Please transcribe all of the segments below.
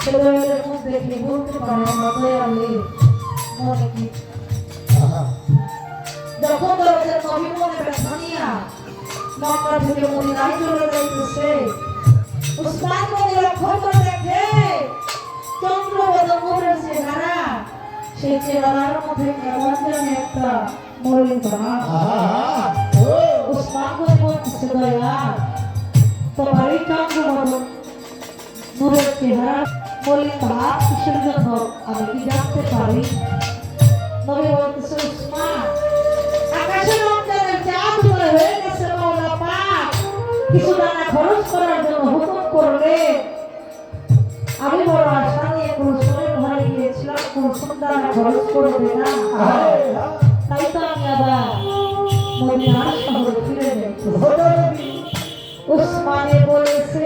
ছেলেমেয়েদের মুখ দেখলে বলতে পারে দয়ালে মনে কি যখন দরজার নবী মনে ব্যথানিয়া মক্কা থেকে মদিনায় চলে যাইতেছে উসমান গনি লক্ষ্য করে দেখে চন্দ্রবদন নূরের চেহারা সেই চেহারার মধ্যে কেমন যেন একটা মলিনতা উসমান গনি বলতেছে দয়া তোমার এই চন্দ্রবদন নূরের চেহারা মলিনতা কিসের জন্য আমি কি জানতে পারি নবী বলতেছে উসমান আকাশের রমজানের চাঁদ উদয় হয়ে গেছে মাওলা পাক কিছু দানা খরচ করার জন্য হুকুম করলে আমি বড় আশা নিয়ে কুলসুমের ঘরে গিয়েছিলাম কুলসুম দানা খরচ করবে না তাই তো আমি আবার মদিনার শহরে ফিরে যাচ্ছি উসমানে বলেছে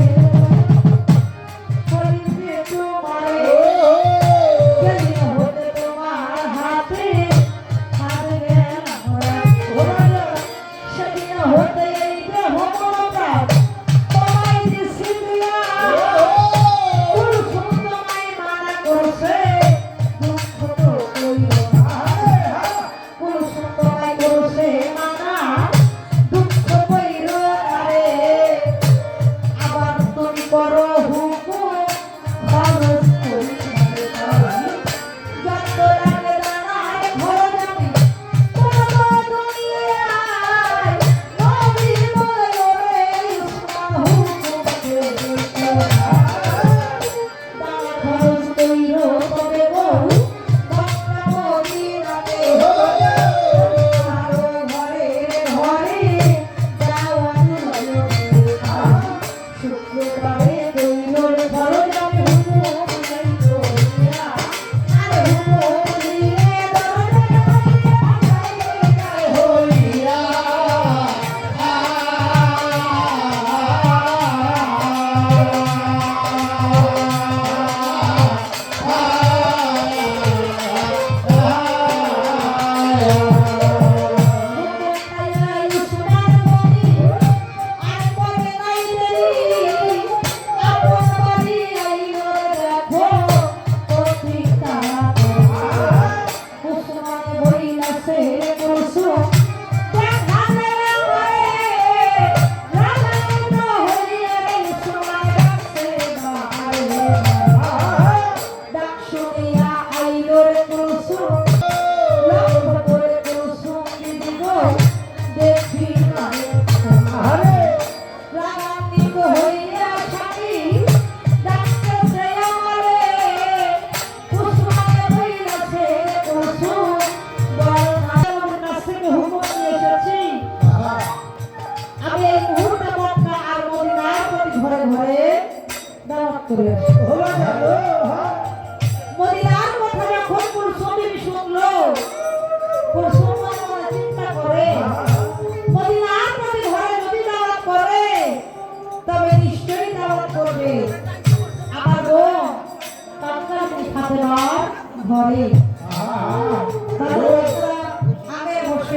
মদিনার কথা যখন কুলসুম শুনলো কুলসুম মনে চিন্তা করে মদিনার প্রতি ঘরে যদি দাওয়াত করে তবে নিশ্চয়ই দাওয়াত করবে আমার বোন কান্দার ফাতেমার ঘরে